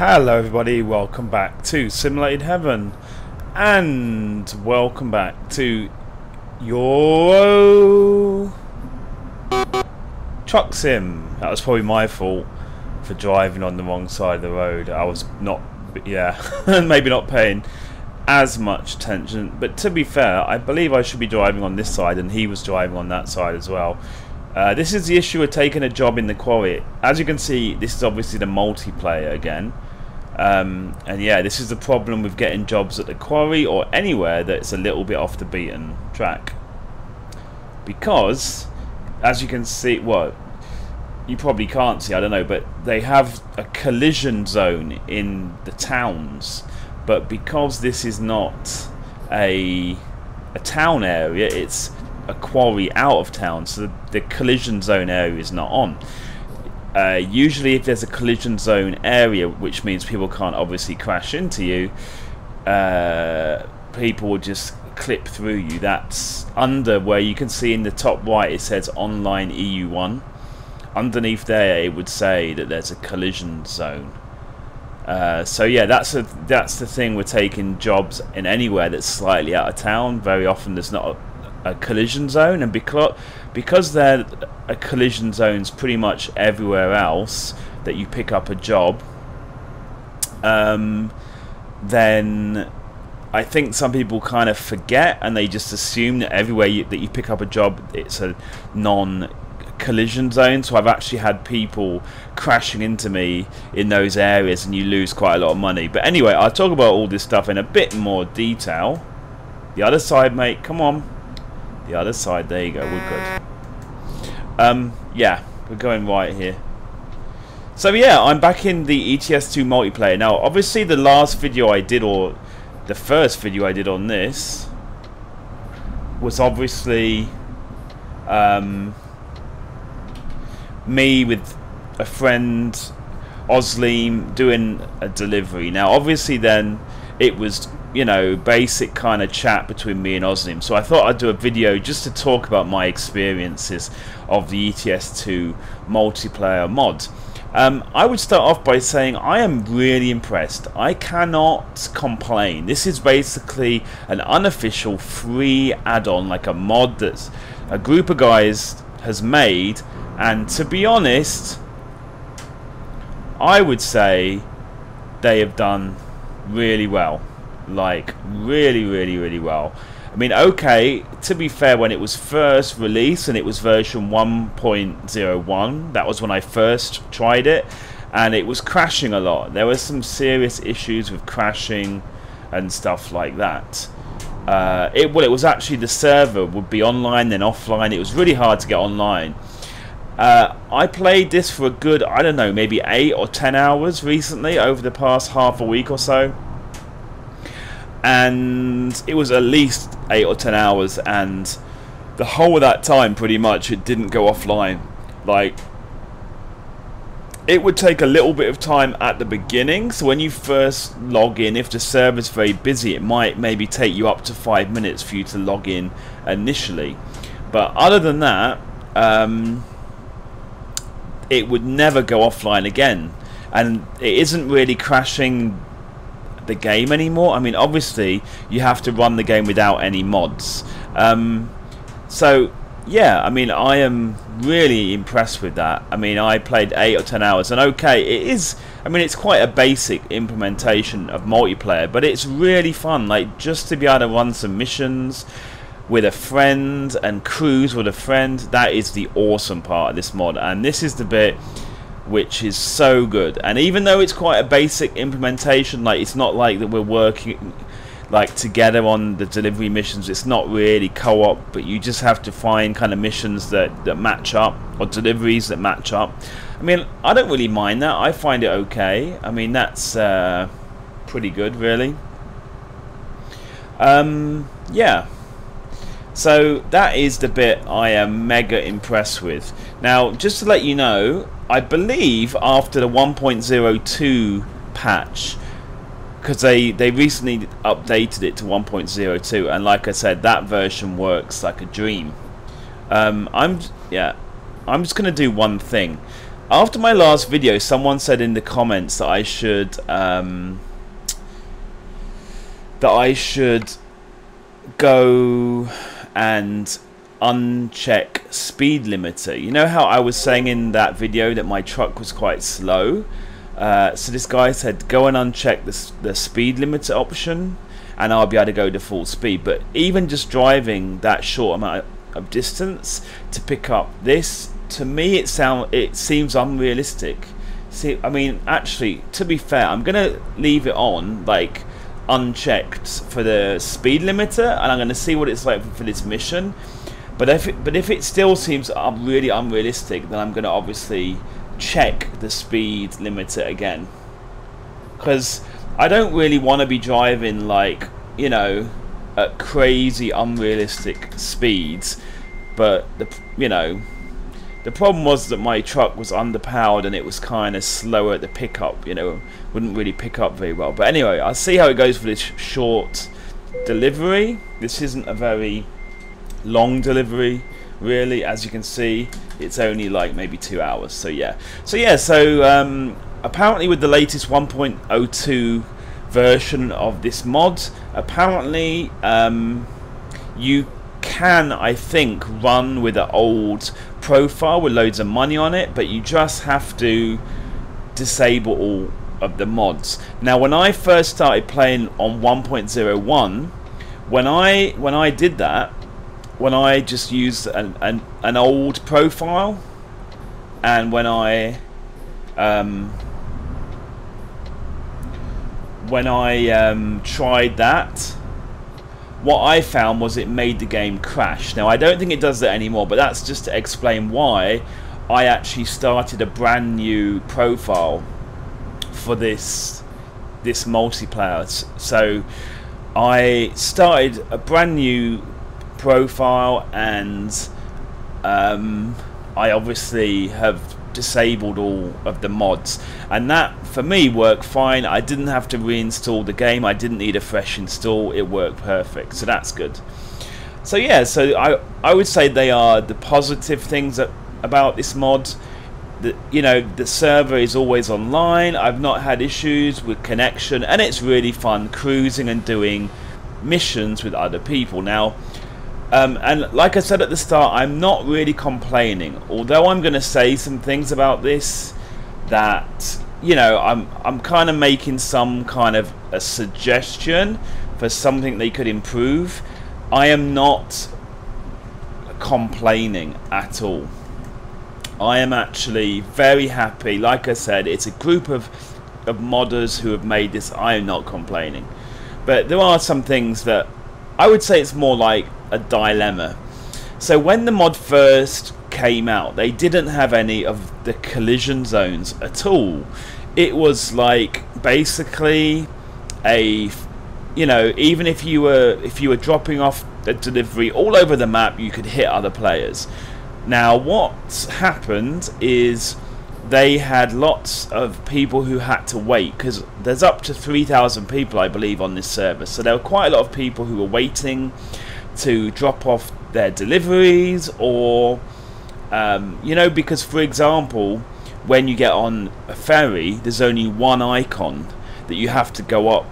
Hello everybody, welcome back to Simulated Heaven, and welcome back to your truck sim. That was probably my fault for driving on the wrong side of the road. I was not, maybe not paying as much attention, but to be fair, I believe I should be driving on this side and he was driving on that side as well. This is the issue of taking a job in the quarry. As you can see, this is obviously the multiplayer again. And yeah, this is the problem with getting jobs at the quarry or anywhere that's a little bit off the beaten track. Because, as you can see, well, you probably can't see, I don't know, but they have a collision zone in the towns. But because this is not a town area, it's a quarry out of town, so the collision zone area is not on. Usually if there's a collision zone area, which means people can't obviously crash into you, people will just clip through you. That's under where you can see in the top right it says online EU1. Underneath there it would say that there's a collision zone. So yeah, that's the thing with taking jobs in anywhere that's slightly out of town. Very often there's not a collision zone, and because there are collision zones pretty much everywhere else that you pick up a job, then I think some people kind of forget and they just assume that everywhere that you pick up a job it's a non-collision zone. So I've actually had people crashing into me in those areas and you lose quite a lot of money. But anyway, I'll talk about all this stuff in a bit more detail. The other side, mate, come on. The other side, there you go, we're good. Yeah, we're going right here. So yeah, I'm back in the ETS2 multiplayer. Now obviously the last video I did, or the first video I did on this, was obviously me with a friend, Osleem, doing a delivery. Now obviously then it was, you know, basic kind of chat between me and Osleem. So I thought I'd do a video just to talk about my experiences of the ETS2 multiplayer mod. I would start off by saying I am really impressed. I cannot complain. This is basically an unofficial free add-on, like a mod that a group of guys has made, and to be honest, I would say they have done really well. Like really well. I mean, okay, to be fair, when it was first released and it was version 1.01, that was when I first tried it, and it was crashing a lot. There were some serious issues with crashing and stuff like that. It was actually, the server would be online then offline. It was really hard to get online. I played this for a good, I don't know, maybe 8 or 10 hours recently over the past half a week or so. And it was at least 8 or 10 hours, and the whole of that time pretty much it didn't go offline. Like, it would take a little bit of time at the beginning, so when you first log in, if the server's very busy, it might maybe take you up to 5 minutes for you to log in initially. But other than that, it would never go offline again, and it isn't really crashing the game anymore. I mean, obviously you have to run the game without any mods. So yeah, I mean, I am really impressed with that. I mean, I played 8 or 10 hours, and okay, it is, I mean, it's quite a basic implementation of multiplayer, but it's really fun. Like, just to be able to run some missions with a friend and cruise with a friend, that is the awesome part of this mod, and this is the bit which is so good. And even though it's quite a basic implementation, like, it's not like that we're working like together on the delivery missions, it's not really co-op, but you just have to find kind of missions that match up, or deliveries that match up. I mean, I don't really mind that. I find it okay. I mean, that's pretty good, really. Yeah, so that is the bit I am mega impressed with. Now, just to let you know, I believe after the 1.02 patch, because they recently updated it to 1.02, and like I said, that version works like a dream. I'm just gonna do one thing. After my last video, someone said in the comments that I should go and uncheck speed limiter. You know how I was saying in that video that my truck was quite slow? So this guy said go and uncheck the speed limiter option and I'll be able to go to full speed. But even just driving that short amount of distance to pick up this, to me it seems unrealistic. See, I mean, actually, to be fair, I'm gonna leave it on like unchecked for the speed limiter, and I'm gonna see what it's like for this mission. But if it still seems really unrealistic, then I'm gonna obviously check the speed limiter again, because I don't really want to be driving like, you know, at crazy unrealistic speeds. But the problem was that my truck was underpowered and it was kind of slower at the pickup, you know, wouldn't really pick up very well. But anyway, I'll see how it goes for this short delivery. This isn't a very long delivery, really. As you can see, it's only like maybe 2 hours. So apparently with the latest 1.02 version of this mod, apparently you can, I think, run with an old profile with loads of money on it, but you just have to disable all of the mods. Now, when I first started playing on 1.01, when I did that, when I just used an old profile, and when I tried that, what I found was it made the game crash. Now, I don't think it does that anymore, but that's just to explain why I actually started a brand new profile for this multiplayer. So I started a brand new profile, and I obviously have disabled all of the mods, and that for me worked fine. I didn't have to reinstall the game. I didn't need a fresh install. It worked perfect, so that's good. So yeah, so I would say they are the positive things about this mod. You know, the server is always online. I've not had issues with connection, and it's really fun cruising and doing missions with other people. Now, and like I said at the start, I'm not really complaining, although I'm going to say some things about this that, you know, I'm kind of making some kind of a suggestion for something they could improve. I am not complaining at all. I am actually very happy. Like I said, it's a group of modders who have made this. I am not complaining, but there are some things that I would say it's more like a dilemma. So when the mod first came out, they didn't have any of the collision zones at all. It was like basically a, you know, even if you were dropping off a delivery all over the map, you could hit other players. Now what's happened is they had lots of people who had to wait, because there's up to 3,000 people, I believe, on this server. So there were quite a lot of people who were waiting to drop off their deliveries, or you know, because for example, when you get on a ferry, there's only one icon that you have to go up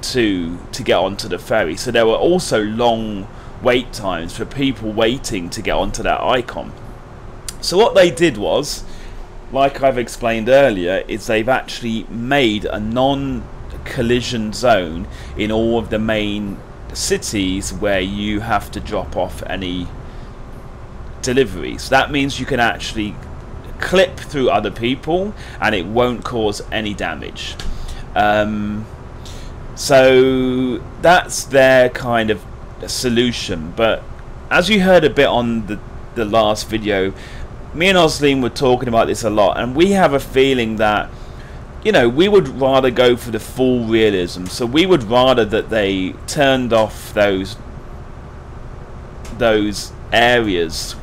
to get onto the ferry. So there were also long wait times for people waiting to get onto that icon. So what they did was, like I've explained earlier, is they've actually made a non-collision zone in all of the main cities where you have to drop off any deliveries. That means you can actually clip through other people and it won't cause any damage. So that's their kind of solution. But as you heard a bit on the last video, me and Osleen were talking about this a lot, and we have a feeling that, you know, we would rather go for the full realism. So we would rather that they turned off those areas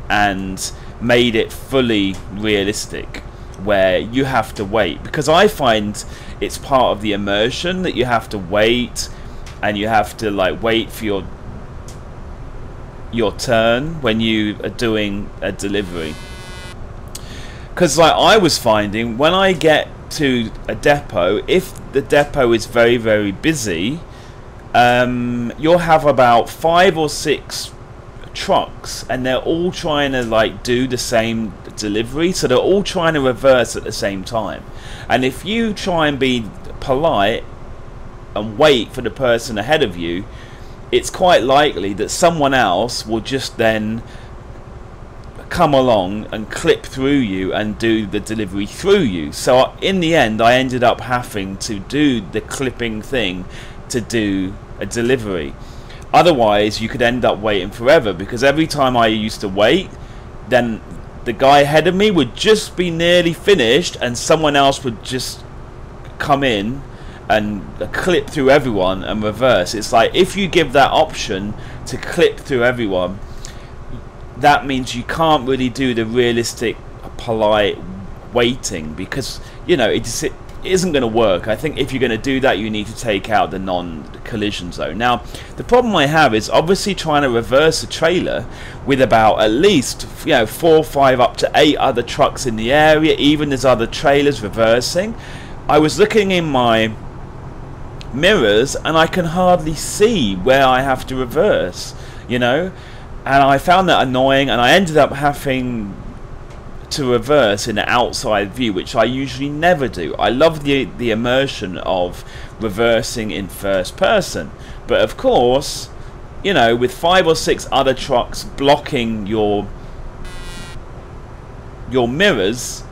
and made it fully realistic, where you have to wait, because I find it's part of the immersion that you have to wait, and you have to like wait for your turn when you are doing a delivery. Because like I was finding, when I get to a depot, if the depot is very, very busy, you'll have about 5 or 6 trucks, and they're all trying to like do the same delivery, so they're all trying to reverse at the same time. And if you try and be polite and wait for the person ahead of you, it's quite likely that someone else will just then come along and clip through you and do the delivery through you. So in the end, I ended up having to do the clipping thing to do a delivery. Otherwise, you could end up waiting forever, because every time I used to wait, then the guy ahead of me would just be nearly finished and someone else would just come in and clip through everyone and reverse. It's like, if you give that option to clip through everyone, that means you can't really do the realistic, polite waiting, because, you know, it isn't going to work. I think if you're going to do that, you need to take out the non-collision zone. Now, the problem I have is obviously trying to reverse a trailer with about at least, you know, 4, 5, up to 8 other trucks in the area, even there's other trailers reversing. I was looking in my mirrors and I can hardly see where I have to reverse, you know, and I found that annoying, and I ended up having to reverse in the outside view, which I usually never do. I love the immersion of reversing in first person, but of course, you know, with 5 or 6 other trucks blocking your mirrors,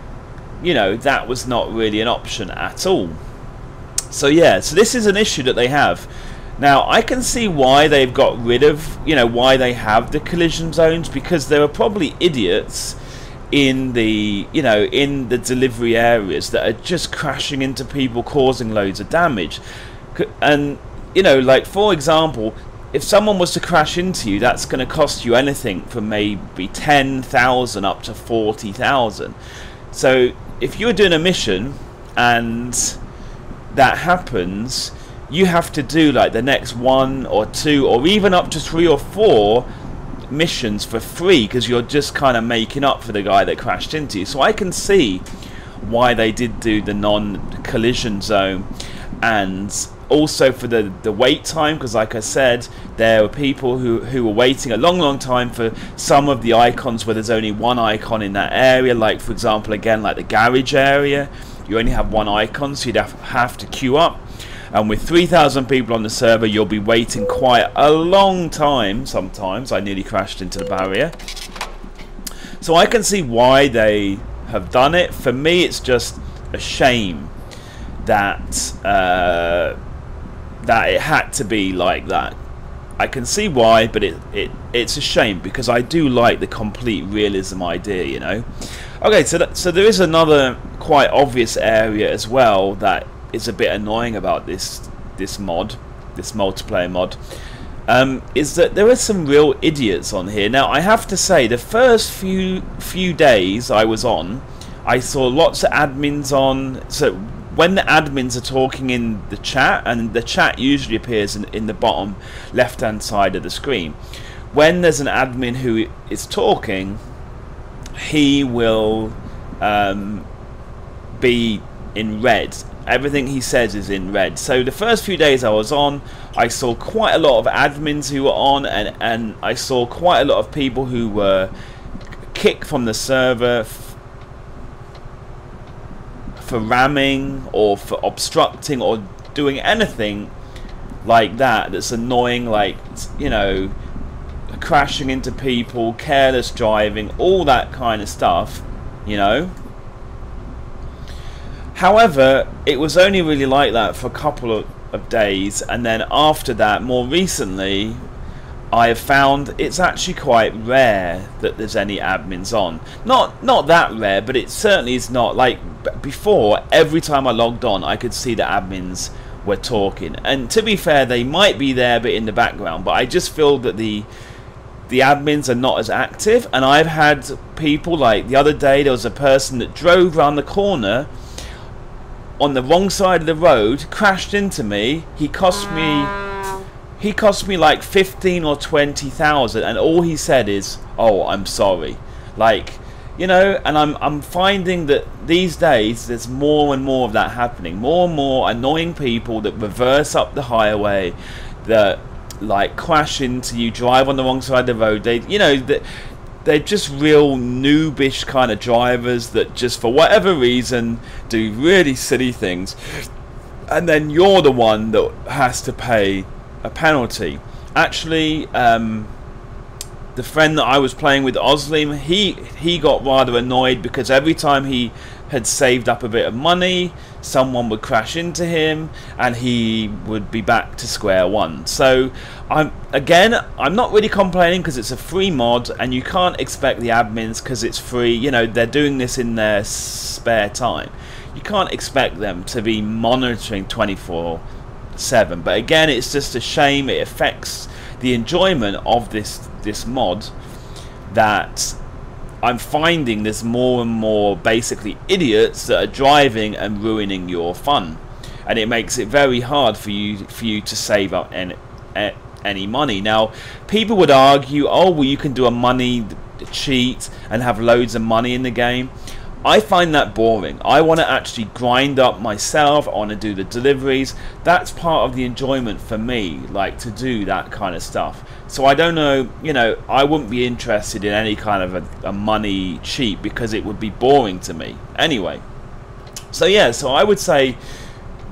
you know, that was not really an option at all. So yeah, so this is an issue that they have. Now, I can see why they've got rid of, you know, why they have the collision zones, because there are probably idiots in the, you know, in the delivery areas that are just crashing into people, causing loads of damage. And, you know, like, for example, if someone was to crash into you, that's going to cost you anything from maybe 10,000 up to 40,000. So if you're doing a mission and that happens, you have to do like the next 1 or 2 or even up to 3 or 4 missions for free, because you're just kind of making up for the guy that crashed into you. So I can see why they did do the non-collision zone, and also for the wait time, because like I said, there were people who were waiting a long time for some of the icons where there's only 1 icon in that area. Like, for example, again, like the garage area, you only have 1 icon, so you'd have to queue up. And with 3,000 people on the server, you'll be waiting quite a long time sometimes. I nearly crashed into the barrier. So I can see why they have done it. For me, it's just a shame that that it had to be like that. I can see why, but it's a shame, because I do like the complete realism idea, you know. Okay, so there is another quite obvious area as well that is a bit annoying about this multiplayer mod, is that there are some real idiots on here. Now, I have to say, the first few days I was on, I saw lots of admins on. So when the admins are talking in the chat, and the chat usually appears in the bottom left hand side of the screen, when there's an admin who is talking, he will be in red. Everything he says is in red. So the first few days I was on, I saw quite a lot of admins who were on, and I saw quite a lot of people who were kicked from the server for ramming or for obstructing or doing anything like that that's annoying, like, you know, crashing into people, careless driving, all that kind of stuff, you know. However, it was only really like that for a couple of days, and then after that, more recently, I have found it's actually quite rare that there's any admins on. Not that rare, but it certainly is not. Like before, every time I logged on, I could see the admins were talking. And to be fair, they might be there, but in the background. But I just feel that the admins are not as active. And I've had people, like the other day, there was a person that drove around the corner on the wrong side of the road, crashed into me. He cost me like 15 or 20,000, and all he said is, "Oh, I'm sorry." Like, You know, and I'm finding that these days there's more and more of that happening. More and more annoying people that reverse up the highway, that like crash into you, drive on the wrong side of the road. They're just real noobish kind of drivers that just for whatever reason do really silly things, and then you're the one that has to pay a penalty. Actually, the friend that I was playing with, Oslim, he got rather annoyed because every time he had saved up a bit of money, someone would crash into him and he would be back to square one. So I'm not really complaining because it's a free mod and you can't expect the admins, because it's free, you know, they're doing this in their spare time. You can't expect them to be monitoring 24/7. But again, it's just a shame. It affects the enjoyment of this mod, that I'm finding there's more and more basically idiots that are driving and ruining your fun, and it makes it very hard for you to save up any money. Now, people would argue, oh well, you can do a money cheat and have loads of money in the game. I find that boring. I want to actually grind up myself. I want to do the deliveries. That's part of the enjoyment for me, like to do that kind of stuff. So I don't know, you know, I wouldn't be interested in any kind of a money cheat because it would be boring to me. Anyway, so yeah, so I would say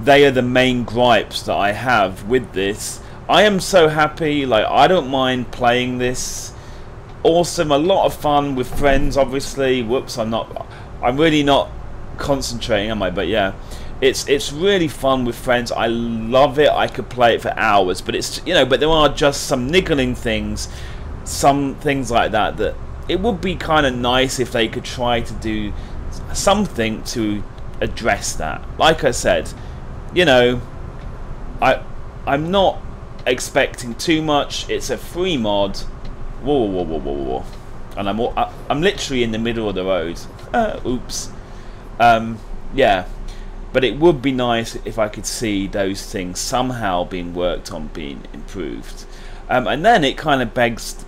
they are the main gripes that I have with this. I am so happy, like I don't mind playing this. Awesome, a lot of fun with friends, obviously. Whoops, I'm really not concentrating, am I? But yeah, it's really fun with friends. I love it. I could play it for hours, but it's, you know, but there are just some niggling things, some things like that, that it would be kind of nice if they could try to do something to address that. Like I said, you know, I'm not expecting too much. It's a free mod. Whoa, whoa, whoa, whoa, whoa. And I'm literally in the middle of the road. Oops. Yeah, but it would be nice if I could see those things somehow being worked on, being improved. And then it kind of begs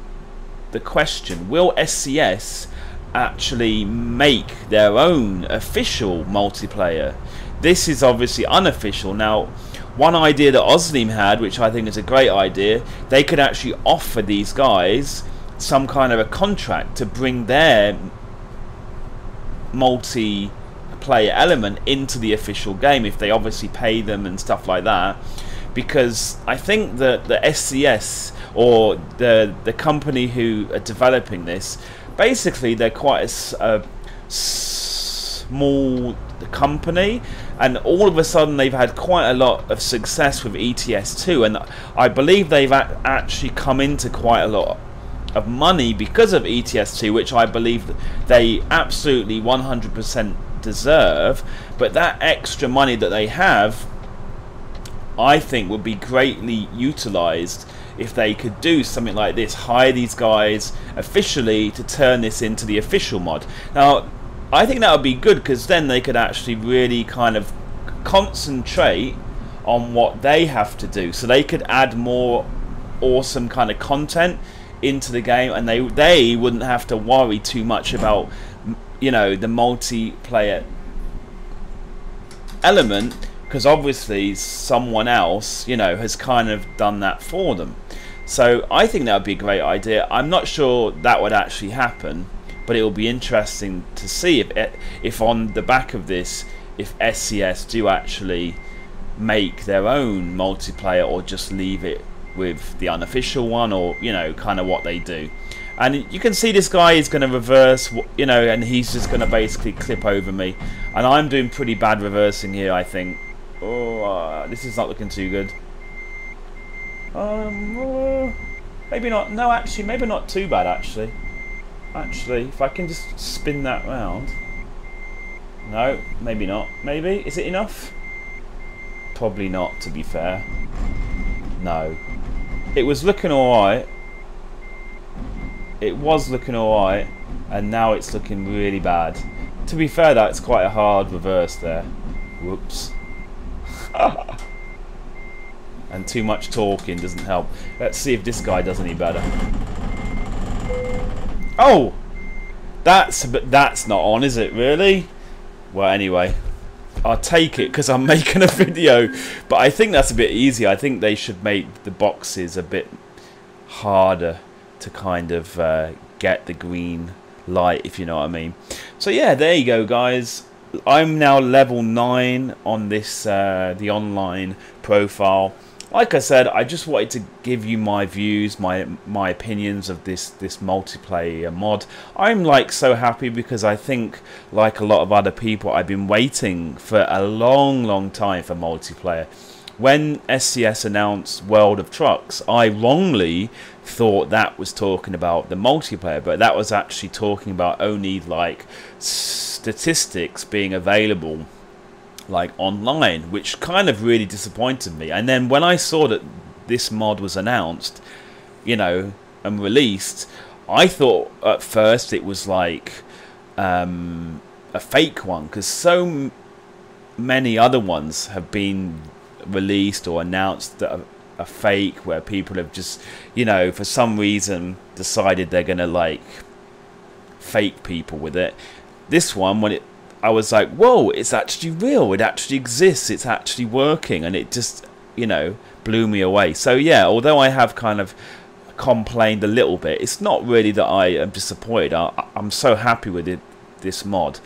the question, will SCS actually make their own official multiplayer? This is obviously unofficial. Now, one idea that Oslim had, which I think is a great idea, they could actually offer these guys some kind of a contract to bring their multiplayer element into the official game, if they obviously pay them and stuff like that. Because I think that the SCS, or the company who are developing this, basically they're quite a small company, and all of a sudden they've had quite a lot of success with ETS2, and I believe they've actually come into quite a lot of money because of ETS2, which I believe they absolutely 100% deserve. But that extra money that they have, I think would be greatly utilized if they could do something like this, hire these guys officially to turn this into the official mod. Now, I think that would be good, because then they could actually really kind of concentrate on what they have to do, so they could add more awesome kind of content into the game, and they wouldn't have to worry too much about, you know, the multiplayer element, because obviously someone else, you know, has kind of done that for them. So I think that would be a great idea. I'm not sure that would actually happen, but it will be interesting to see if on the back of this, if SCS do actually make their own multiplayer, or just leave it with the unofficial one, or, you know, kind of what they do. And you can see this guy is going to reverse, you know, and he's just going to basically clip over me, and I'm doing pretty bad reversing here, I think. Oh, this is not looking too good. Maybe not. No, actually, maybe not too bad, actually, if I can just spin that round. No, maybe not. Maybe, is it enough? Probably not, to be fair. No. It was looking alright. It was looking alright, and now it's looking really bad. To be fair, that's quite a hard reverse there. Whoops. And too much talking doesn't help. Let's see if this guy does any better. Oh! That's not on, is it? Really? Well, anyway, I'll take it because I'm making a video. But I think that's a bit easier. I think they should make the boxes a bit harder to kind of get the green light, if you know what I mean. So yeah, there you go, guys. I'm now level 9 on this the online profile. Like I said, I just wanted to give you my views, my opinions of this multiplayer mod. I'm like so happy because I think, like a lot of other people, I've been waiting for a long time for multiplayer. When SCS announced World of Trucks, I wrongly thought that was talking about the multiplayer, but that was actually talking about only like statistics being available like online, which kind of really disappointed me. And then when I saw that this mod was announced, you know, and released, I thought at first it was like a fake one, because so many other ones have been released or announced that are fake, where people have just, you know, for some reason decided they're gonna like fake people with it. This one, I was like, whoa, it's actually real, it actually exists, it's actually working, and it just, you know, blew me away. So yeah, although I have kind of complained a little bit, it's not really that I am disappointed. I'm so happy with this mod.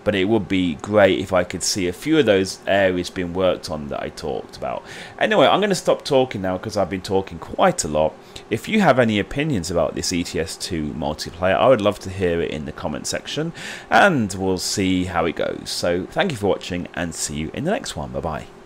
But it would be great if I could see a few of those areas being worked on that I talked about. Anyway, I'm going to stop talking now because I've been talking quite a lot. If you have any opinions about this ETS2 multiplayer, I would love to hear it in the comment section. And we'll see how it goes. So thank you for watching and see you in the next one. Bye-bye.